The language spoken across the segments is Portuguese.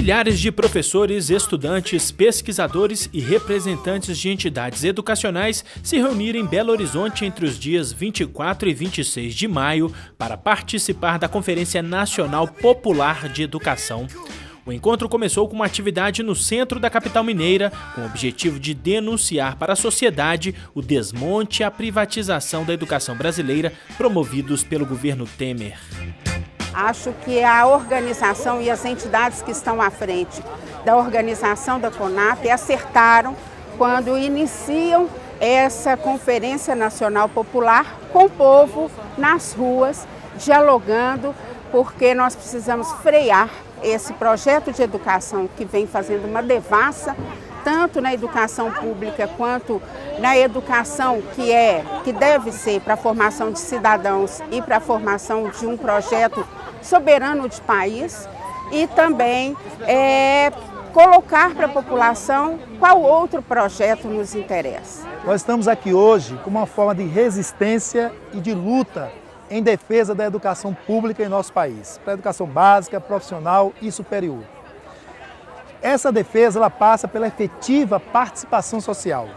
Milhares de professores, estudantes, pesquisadores e representantes de entidades educacionais se reuniram em Belo Horizonte entre os dias 24 e 26 de maio para participar da Conferência Nacional Popular de Educação. O encontro começou com uma atividade no centro da capital mineira, com o objetivo de denunciar para a sociedade o desmonte e a privatização da educação brasileira promovidos pelo governo Temer. Acho que a organização e as entidades que estão à frente da organização da CONAP acertaram quando iniciam essa Conferência Nacional Popular com o povo nas ruas, dialogando, porque nós precisamos frear esse projeto de educação que vem fazendo uma devassa, tanto na educação pública quanto na educação que deve ser para a formação de cidadãos e para a formação de um projeto soberano de país, e também colocar para a população qual outro projeto nos interessa. Nós estamos aqui hoje como uma forma de resistência e de luta em defesa da educação pública em nosso país, para a educação básica, profissional e superior. Essa defesa ela passa pela efetiva participação social.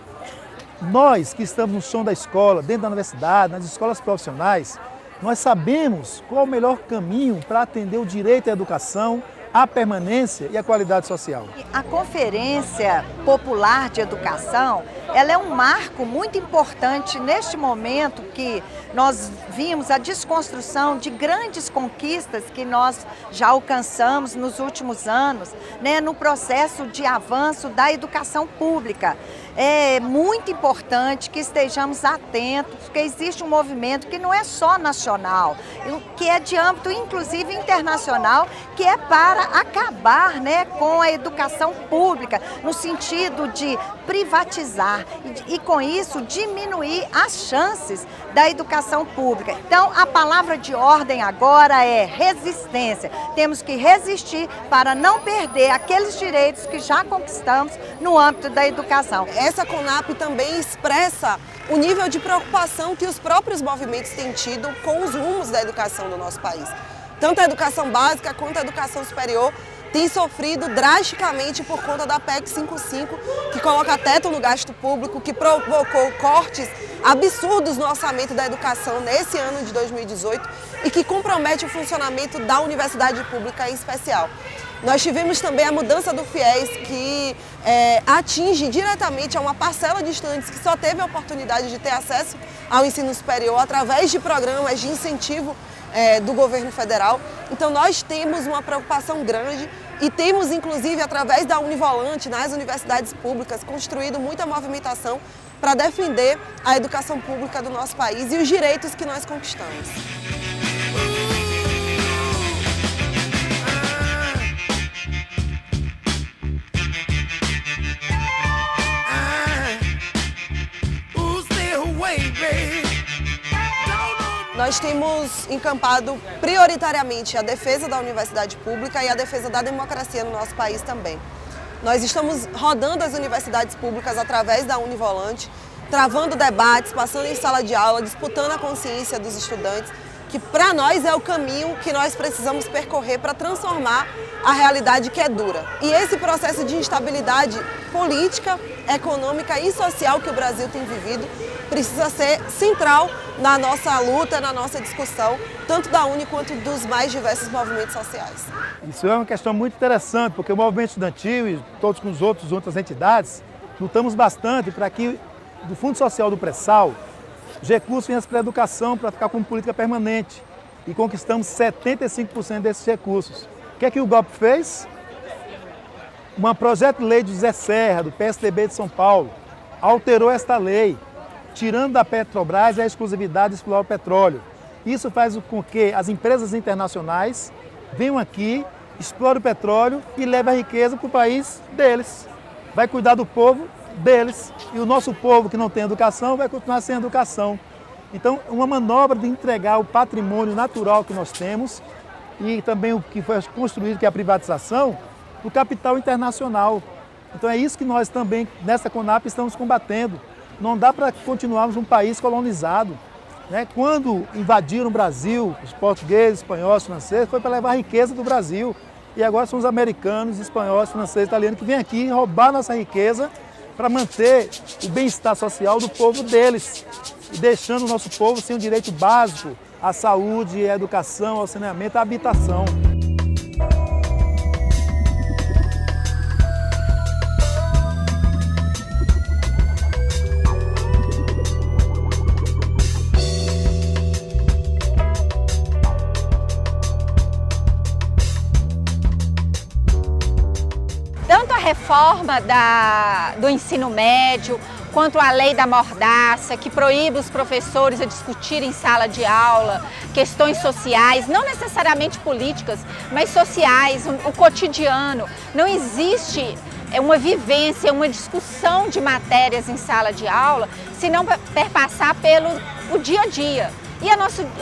Nós que estamos no chão da escola, dentro da universidade, nas escolas profissionais, nós sabemos qual o melhor caminho para atender o direito à educação, à permanência e à qualidade social. A Conferência Popular de Educação, ela é um marco muito importante neste momento que nós vimos a desconstrução de grandes conquistas que nós já alcançamos nos últimos anos, né, no processo de avanço da educação pública. É muito importante que estejamos atentos, porque existe um movimento que não é só nacional, que é de âmbito inclusive internacional, que é para acabar, né, com a educação pública, no sentido de privatizar e com isso diminuir as chances da educação pública. Então a palavra de ordem agora é resistência. Temos que resistir para não perder aqueles direitos que já conquistamos no âmbito da educação. Essa CONAP também expressa o nível de preocupação que os próprios movimentos têm tido com os rumos da educação do nosso país. Tanto a educação básica quanto a educação superior têm sofrido drasticamente por conta da PEC 55, que coloca teto no gasto público, que provocou cortes absurdos no orçamento da educação nesse ano de 2018 e que compromete o funcionamento da universidade pública em especial. Nós tivemos também a mudança do FIES, que atinge diretamente a uma parcela de estudantes que só teve a oportunidade de ter acesso ao ensino superior através de programas de incentivo do governo federal. Então nós temos uma preocupação grande e temos inclusive através da Univolante nas universidades públicas construído muita movimentação para defender a educação pública do nosso país e os direitos que nós conquistamos. Nós temos encampado prioritariamente a defesa da universidade pública e a defesa da democracia no nosso país também. Nós estamos rodando as universidades públicas através da Univolante, travando debates, passando em sala de aula, disputando a consciência dos estudantes, que para nós é o caminho que nós precisamos percorrer para transformar a realidade que é dura. E esse processo de instabilidade política, econômica e social que o Brasil tem vivido precisa ser central na nossa luta, na nossa discussão, tanto da UNE quanto dos mais diversos movimentos sociais. Isso é uma questão muito interessante, porque o movimento estudantil e todos com os outras entidades lutamos bastante para que do Fundo Social do Pré-Sal os recursos venham para a educação para ficar como política permanente e conquistamos 75% desses recursos. O que é que o golpe fez? Um projeto de lei de José Serra, do PSDB de São Paulo, alterou esta lei, tirando da Petrobras a exclusividade de explorar o petróleo. Isso faz com que as empresas internacionais venham aqui, explorem o petróleo e levem a riqueza para o país deles. Vai cuidar do povo deles. E o nosso povo que não tem educação vai continuar sem educação. Então, uma manobra de entregar o patrimônio natural que nós temos e também o que foi construído, que é a privatização, do capital internacional. Então é isso que nós também, nessa CONAP, estamos combatendo. Não dá para continuarmos um país colonizado. Né? Quando invadiram o Brasil, os portugueses, espanhóis, franceses, foi para levar a riqueza do Brasil. e agora são os americanos, espanhóis, franceses, italianos que vêm aqui roubar nossa riqueza para manter o bem-estar social do povo deles, e deixando o nosso povo sem o direito básico à saúde, à educação, ao saneamento, à habitação. Tanto a reforma do ensino médio, quanto a lei da mordaça, que proíbe os professores a discutir em sala de aula questões sociais, não necessariamente políticas, mas sociais, o cotidiano. Não existe uma vivência, uma discussão de matérias em sala de aula, se não perpassar pelo dia a dia. E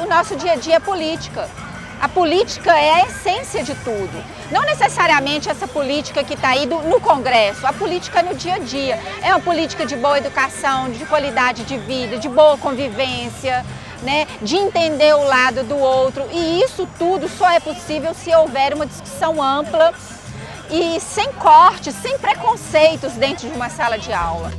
o nosso dia a dia é política. A política é a essência de tudo. Não necessariamente essa política que está aí no Congresso, a política é no dia a dia. É uma política de boa educação, de qualidade de vida, de boa convivência, né? De entender o lado do outro. E isso tudo só é possível se houver uma discussão ampla e sem cortes, sem preconceitos dentro de uma sala de aula.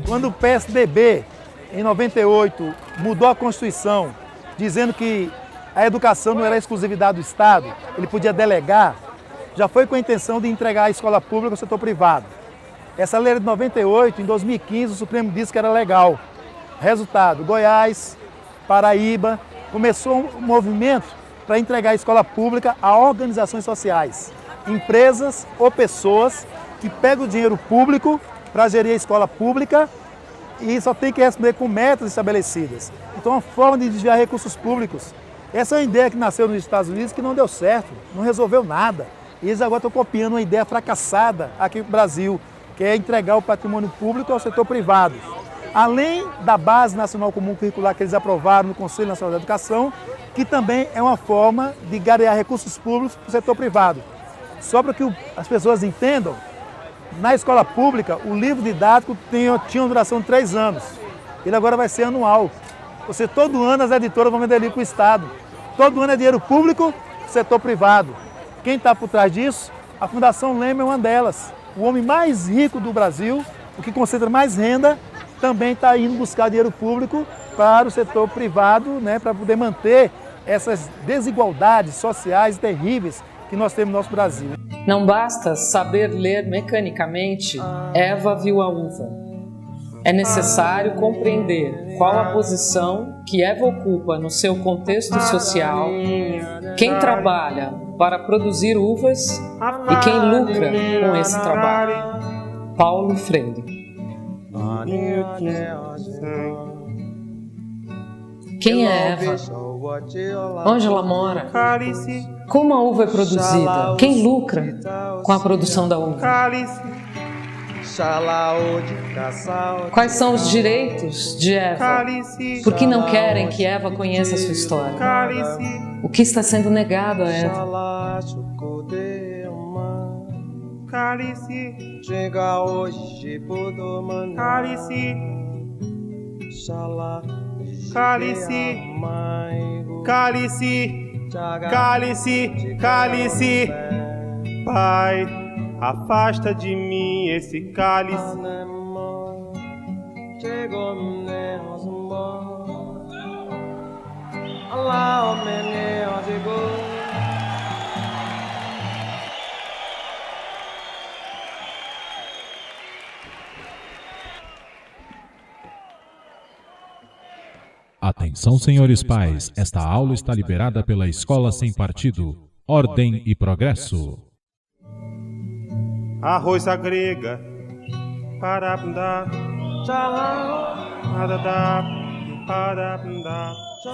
Quando o PSDB, em 98, mudou a Constituição, dizendo que a educação não era exclusividade do Estado, ele podia delegar, já foi com a intenção de entregar a escola pública ao setor privado. Essa lei de 98, em 2015, o Supremo disse que era legal. Resultado, Goiás, Paraíba, começou um movimento para entregar a escola pública a organizações sociais, empresas ou pessoas que pegam o dinheiro público para gerir a escola pública e só tem que responder com metas estabelecidas. Então, é uma forma de desviar recursos públicos. Essa é uma ideia que nasceu nos Estados Unidos que não deu certo, não resolveu nada. E eles agora estão copiando uma ideia fracassada aqui no Brasil, que é entregar o patrimônio público ao setor privado. Além da Base Nacional Comum Curricular que eles aprovaram no Conselho Nacional da Educação, que também é uma forma de garear recursos públicos para o setor privado. Só para que as pessoas entendam, na escola pública, o livro didático tinha uma duração de 3 anos. Ele agora vai ser anual. Ou seja, todo ano as editoras vão vender livro para o Estado. Todo ano é dinheiro público, setor privado. Quem está por trás disso? A Fundação Lema é uma delas. O homem mais rico do Brasil, o que concentra mais renda, também está indo buscar dinheiro público para o setor privado, né, para poder manter essas desigualdades sociais terríveis que nós temos no nosso Brasil. Não basta saber ler mecanicamente Eva viu a uva. É necessário compreender qual a posição que Eva ocupa no seu contexto social, quem trabalha para produzir uvas e quem lucra com esse trabalho. Paulo Freire. Quem é Eva? Onde ela mora? Como a uva é produzida? Quem lucra com a produção da uva? Quais são os direitos de Eva? Por que não querem que Eva conheça a sua história? O que está sendo negado a Eva? Cálice, Pai, afasta de mim esse cálice. Atenção, senhores pais, esta aula está liberada pela Escola Sem Partido. Ordem e progresso. Arroz à grega, parabundá,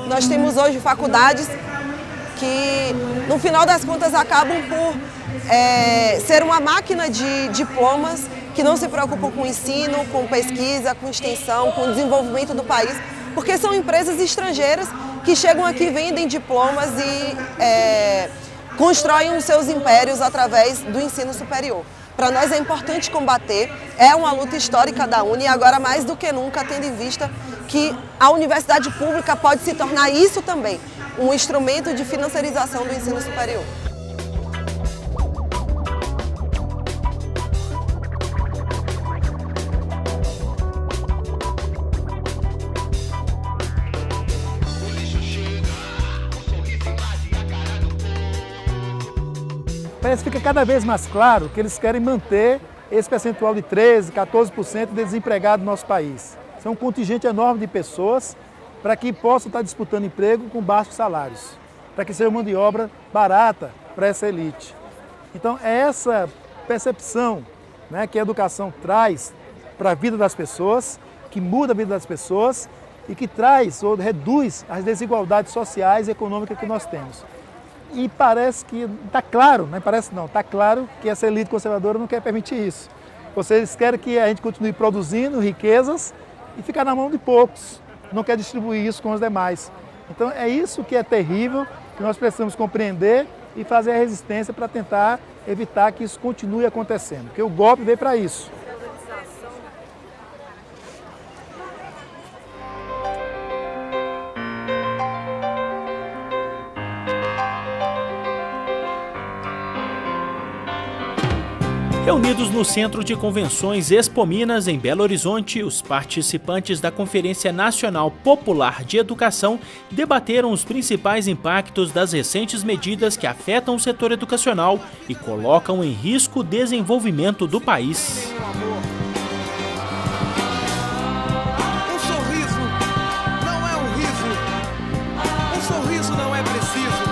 Nós temos hoje faculdades que, no final das contas, acabam por ser uma máquina de diplomas que não se preocupam com ensino, com pesquisa, com extensão, com o desenvolvimento do país, porque são empresas estrangeiras que chegam aqui, vendem diplomas e constroem os seus impérios através do ensino superior. Para nós é importante combater, é uma luta histórica da UNE e agora mais do que nunca, tendo em vista que a universidade pública pode se tornar isso também, um instrumento de financiarização do ensino superior. Parece que fica cada vez mais claro que eles querem manter esse percentual de 13%, 14% de desempregado no nosso país. Isso é um contingente enorme de pessoas para que possam estar disputando emprego com baixos salários, para que seja mão de obra barata para essa elite. Então é essa percepção, né, que a educação traz para a vida das pessoas, que muda a vida das pessoas e que traz ou reduz as desigualdades sociais e econômicas que nós temos. E parece que está claro, não parece não, está claro que essa elite conservadora não quer permitir isso. Vocês querem que a gente continue produzindo riquezas e ficar na mão de poucos, não quer distribuir isso com os demais. Então é isso que é terrível, que nós precisamos compreender e fazer a resistência para tentar evitar que isso continue acontecendo, porque o golpe veio para isso. Reunidos no Centro de Convenções Expo Minas, em Belo Horizonte, os participantes da Conferência Nacional Popular de Educação debateram os principais impactos das recentes medidas que afetam o setor educacional e colocam em risco o desenvolvimento do país. Um sorriso não é um riso. Um sorriso não é preciso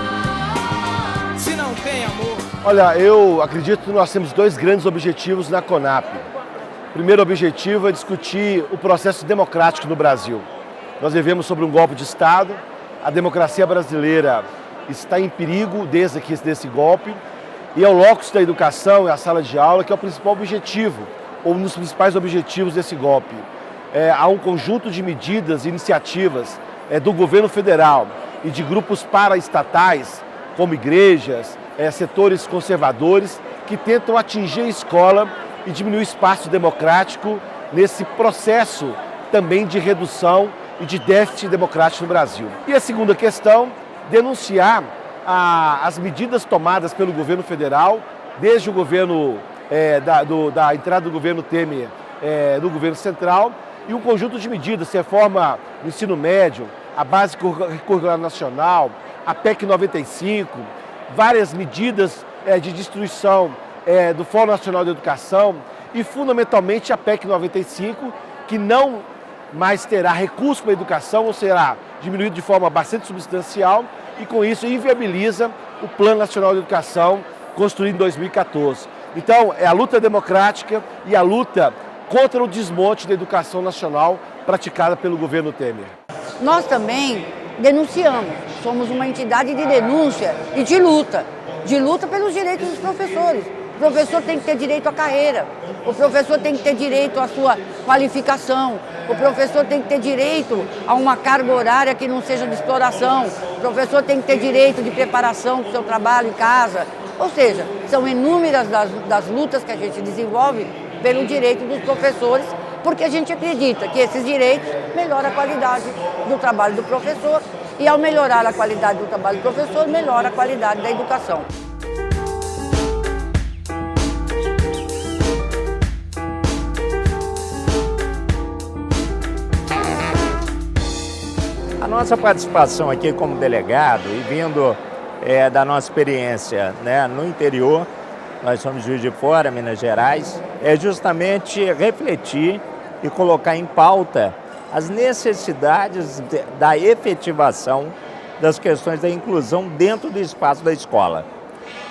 se não tem amor. Olha, eu acredito que nós temos dois grandes objetivos na CONAP. O primeiro objetivo é discutir o processo democrático no Brasil. Nós vivemos sobre um golpe de Estado, a democracia brasileira está em perigo desde desse golpe, e é o locus da educação, é a sala de aula, que é o principal objetivo, ou um dos principais objetivos desse golpe. Há um conjunto de medidas e iniciativas do governo federal e de grupos paraestatais, como igrejas, setores conservadores, que tentam atingir a escola e diminuir o espaço democrático nesse processo também de redução e de déficit democrático no Brasil. E a segunda questão, denunciar as medidas tomadas pelo governo federal, desde o governo, da entrada do governo Temer no governo central, e um conjunto de medidas, reforma do ensino médio, a Base Curricular Nacional, a PEC 95, várias medidas de destruição do Fórum Nacional de Educação e, fundamentalmente, a PEC 95, que não mais terá recurso para a educação, ou será diminuído de forma bastante substancial, e, com isso, inviabiliza o Plano Nacional de Educação construído em 2014. Então, é a luta democrática e a luta contra o desmonte da educação nacional praticada pelo governo Temer. Nós também denunciamos, somos uma entidade de denúncia e de luta pelos direitos dos professores. O professor tem que ter direito à carreira, o professor tem que ter direito à sua qualificação, o professor tem que ter direito a uma carga horária que não seja de exploração, o professor tem que ter direito de preparação do seu trabalho em casa. Ou seja, são inúmeras das lutas que a gente desenvolve pelo direito dos professores, porque a gente acredita que esses direitos melhoram a qualidade do trabalho do professor e, ao melhorar a qualidade do trabalho do professor, melhora a qualidade da educação. A nossa participação aqui como delegado e vindo da nossa experiência, né, no interior, nós somos Juiz de Fora, Minas Gerais, é justamente refletir e colocar em pauta as necessidades da efetivação das questões da inclusão dentro do espaço da escola.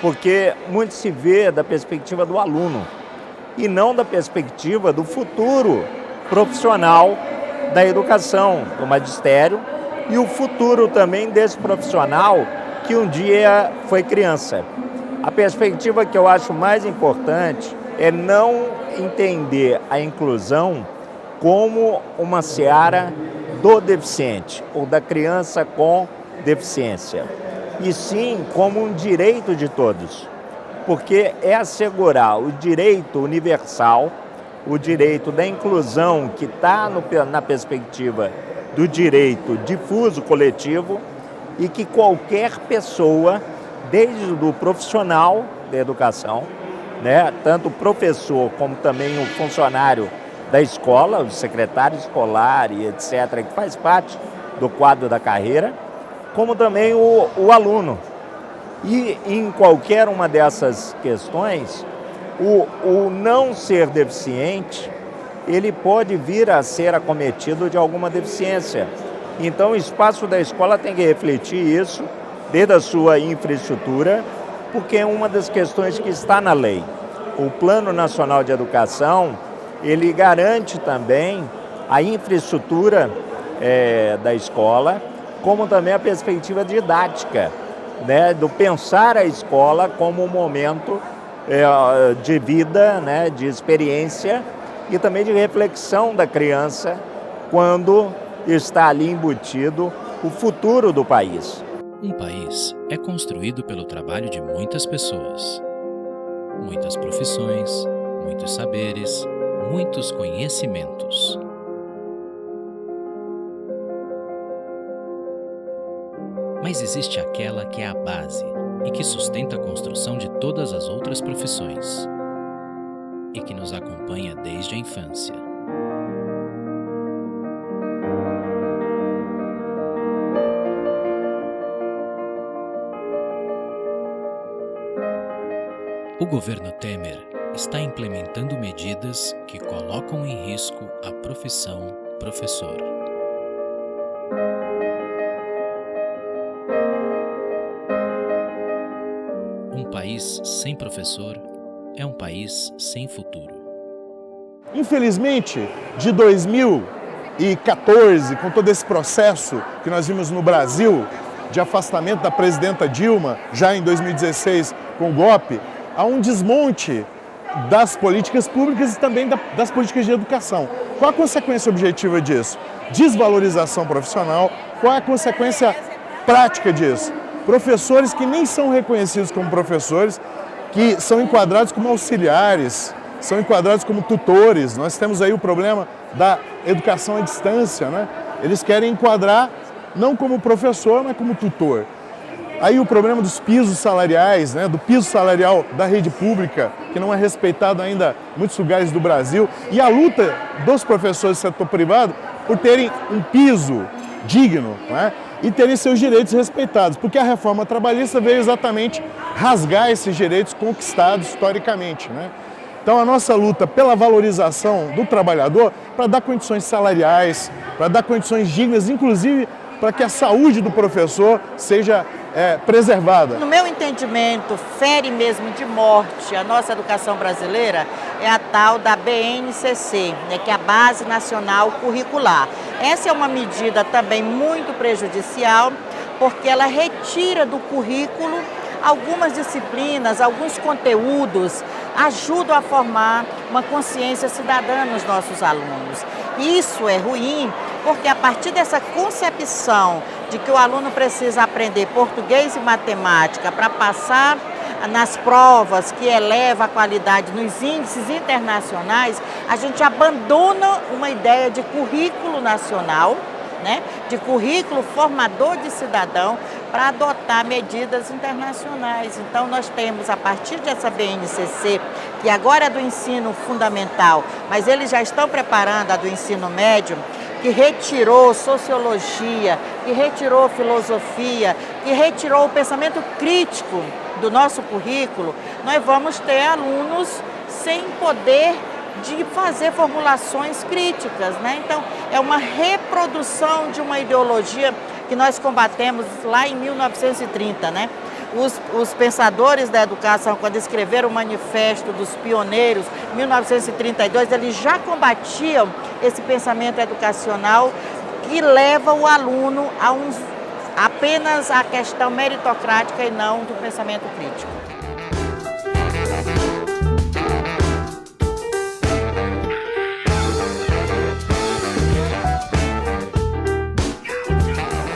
Porque muito se vê da perspectiva do aluno e não da perspectiva do futuro profissional da educação, do magistério, e o futuro também desse profissional que um dia foi criança. A perspectiva que eu acho mais importante é não entender a inclusão como uma seara do deficiente ou da criança com deficiência. e sim como um direito de todos, porque é assegurar o direito universal, o direito da inclusão que está na perspectiva do direito difuso coletivo e que qualquer pessoa, desde o profissional da educação, né, tanto o professor como também o funcionário da escola, o secretário escolar e etc., que faz parte do quadro da carreira, como também o aluno. E em qualquer uma dessas questões, o não ser deficiente, ele pode vir a ser acometido de alguma deficiência. Então, o espaço da escola tem que refletir isso, desde a sua infraestrutura, porque é uma das questões que está na lei. O Plano Nacional de Educação, ele garante também a infraestrutura da escola, como também a perspectiva didática, né, do pensar a escola como um momento de vida, né, de experiência e também de reflexão da criança quando está ali embutido o futuro do país. Um país é construído pelo trabalho de muitas pessoas, muitas profissões, muitos saberes, muitos conhecimentos. Mas existe aquela que é a base e que sustenta a construção de todas as outras profissões e que nos acompanha desde a infância. O governo Temer está implementando medidas que colocam em risco a profissão professor. Um país sem professor é um país sem futuro. Infelizmente, de 2014, com todo esse processo que nós vimos no Brasil, de afastamento da presidenta Dilma, já em 2016 com o golpe, há um desmonte das políticas públicas e também das políticas de educação. Qual a consequência objetiva disso? Desvalorização profissional. Qual é a consequência prática disso? Professores que nem são reconhecidos como professores, que são enquadrados como auxiliares, são enquadrados como tutores. Nós temos aí o problema da educação à distância, né? Eles querem enquadrar não como professor, mas como tutor. Aí o problema dos pisos salariais, né, do piso salarial da rede pública, que não é respeitado ainda em muitos lugares do Brasil, e a luta dos professores do setor privado por terem um piso digno, né, e terem seus direitos respeitados, porque a reforma trabalhista veio exatamente rasgar esses direitos conquistados historicamente, né. Então a nossa luta pela valorização do trabalhador, para dar condições salariais, para dar condições dignas, inclusive para que a saúde do professor seja preservada. No meu entendimento, fere mesmo de morte a nossa educação brasileira é a tal da BNCC, né, que é a Base Nacional Curricular. Essa é uma medida também muito prejudicial, porque ela retira do currículo algumas disciplinas, alguns conteúdos, ajudam a formar uma consciência cidadã nos nossos alunos. Isso é ruim, porque a partir dessa concepção de que o aluno precisa aprender português e matemática para passar nas provas que eleva a qualidade nos índices internacionais, a gente abandona uma ideia de currículo nacional, né, de currículo formador de cidadão para adotar medidas internacionais. Então nós temos, a partir dessa BNCC, que agora é do ensino fundamental, mas eles já estão preparando a do ensino médio, que retirou sociologia, que retirou filosofia, que retirou o pensamento crítico do nosso currículo, nós vamos ter alunos sem poder de fazer formulações críticas, né? Então, é uma reprodução de uma ideologia que nós combatemos lá em 1930, né? Os pensadores da educação, quando escreveram o Manifesto dos Pioneiros, em 1932, eles já combatiam esse pensamento educacional que leva o aluno a apenas a questão meritocrática e não do pensamento crítico.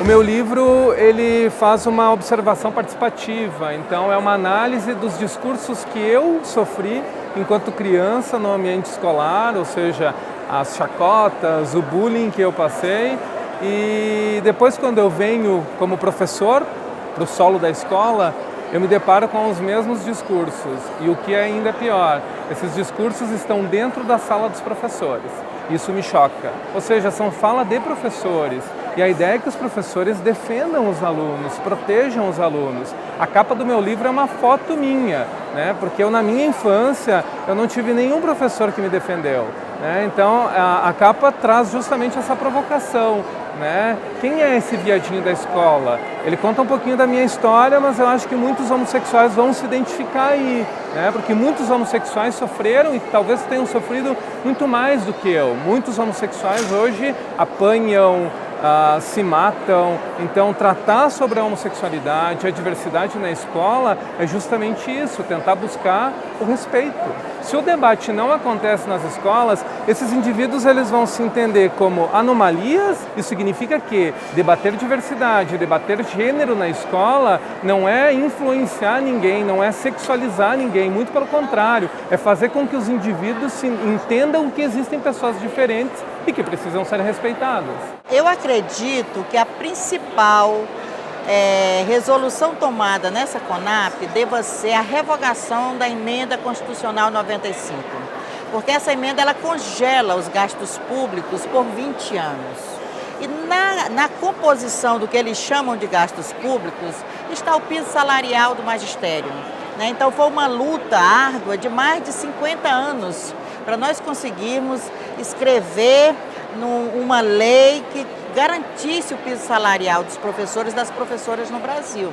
O meu livro, ele faz uma observação participativa, então é uma análise dos discursos que eu sofri enquanto criança no ambiente escolar, ou seja, as chacotas, o bullying que eu passei, e depois quando eu venho como professor para o solo da escola, eu me deparo com os mesmos discursos, e o que é ainda pior, esses discursos estão dentro da sala dos professores. Isso me choca. Ou seja, são fala de professores. E a ideia é que os professores defendam os alunos, protejam os alunos. A capa do meu livro é uma foto minha, né? Porque eu, na minha infância, eu não tive nenhum professor que me defendeu, né? Então, a capa traz justamente essa provocação, né? Quem é esse viadinho da escola? Ele conta um pouquinho da minha história, mas eu acho que muitos homossexuais vão se identificar aí, né? Porque muitos homossexuais sofreram e talvez tenham sofrido muito mais do que eu. Muitos homossexuais hoje apanham, se matam. Então, tratar sobre a homossexualidade, a diversidade na escola é justamente isso, tentar buscar o respeito. Se o debate não acontece nas escolas, esses indivíduos eles vão se entender como anomalias. Isso significa que debater diversidade, debater gênero na escola não é influenciar ninguém, não é sexualizar ninguém, muito pelo contrário, é fazer com que os indivíduos entendam que existem pessoas diferentes e que precisam ser respeitadas. Eu acredito que a principal resolução tomada nessa CONAP deva ser a revogação da emenda constitucional 95, porque essa emenda ela congela os gastos públicos por 20 anos. E na composição do que eles chamam de gastos públicos está o piso salarial do magistério, né? Então foi uma luta árdua de mais de 50 anos para nós conseguirmos escrever uma lei que garantisse o piso salarial dos professores e das professoras no Brasil.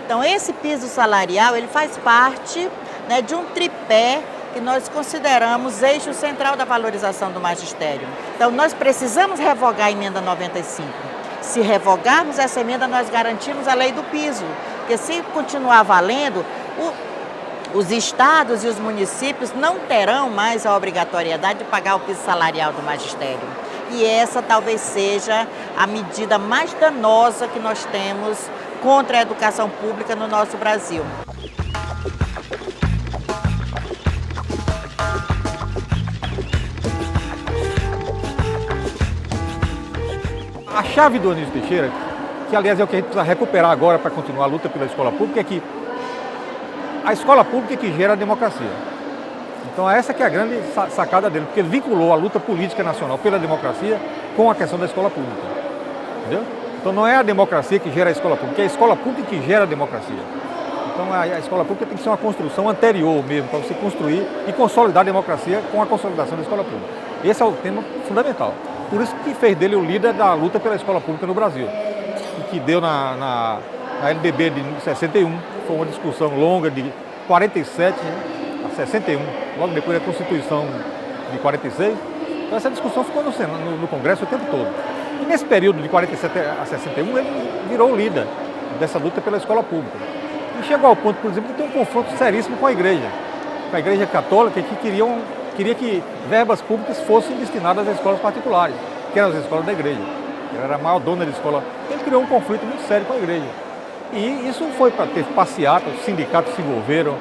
Então esse piso salarial ele faz parte, né, de um tripé que nós consideramos eixo central da valorização do magistério. Então nós precisamos revogar a emenda 95. Se revogarmos essa emenda, nós garantimos a lei do piso, porque se continuar valendo, os estados e os municípios não terão mais a obrigatoriedade de pagar o piso salarial do magistério. E essa talvez seja a medida mais danosa que nós temos contra a educação pública no nosso Brasil. A chave do Anísio Teixeira, que aliás é o que a gente precisa recuperar agora para continuar a luta pela escola pública, é que a escola pública é que gera a democracia. Então essa que é a grande sacada dele, porque ele vinculou a luta política nacional pela democracia com a questão da escola pública. Entendeu? Então não é a democracia que gera a escola pública, é a escola pública que gera a democracia. Então a escola pública tem que ser uma construção anterior mesmo, para você construir e consolidar a democracia com a consolidação da escola pública. Esse é o tema fundamental. Por isso que fez dele o líder da luta pela escola pública no Brasil. E que deu na LDB de 61, foi uma discussão longa de 47 a 61, logo depois da Constituição de 46. Então essa discussão ficou no Congresso o tempo todo. E nesse período de 47 a 61, ele virou o líder dessa luta pela escola pública. E chegou ao ponto, por exemplo, de ter um confronto seríssimo com a Igreja Católica, que queria que verbas públicas fossem destinadas às escolas particulares, que eram as escolas da igreja. Ele era a maior dona de escola. Ele criou um conflito muito sério com a igreja. E isso foi para ter passeata, os sindicatos se envolveram,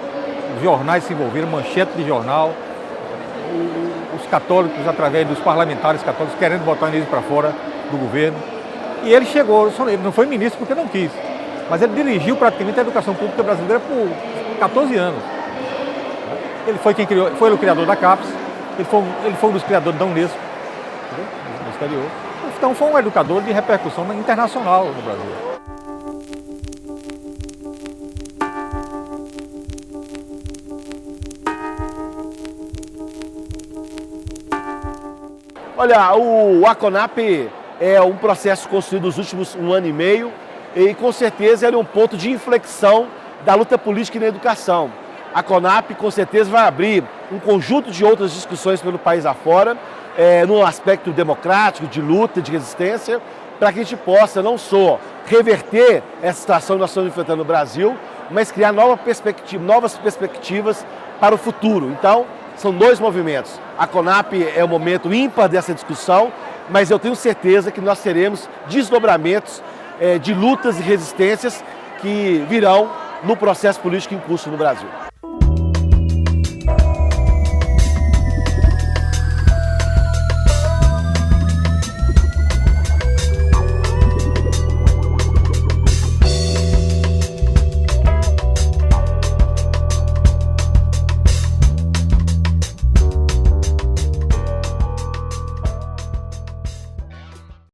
os jornais se envolveram, manchete de jornal, os católicos, através dos parlamentares católicos, querendo botar o Anísio para fora do governo. E ele chegou, ele não foi ministro porque não quis, mas ele dirigiu praticamente a educação pública brasileira por 14 anos. Ele foi quem criou, foi o criador da CAPES, ele foi um dos criadores da Unesco, no exterior. Então foi um educador de repercussão internacional no Brasil. Olha, a CONAP é um processo construído nos últimos 1 ano e meio e com certeza ele é um ponto de inflexão da luta política e na educação. A CONAP com certeza vai abrir um conjunto de outras discussões pelo país afora, no aspecto democrático, de luta, de resistência, para que a gente possa não só reverter essa situação que nós estamos enfrentando no Brasil, mas criar novas perspectivas para o futuro. Então, são dois movimentos. A CONAP é o momento ímpar dessa discussão, mas eu tenho certeza que nós teremos desdobramentos de lutas e resistências que virão no processo político em curso no Brasil.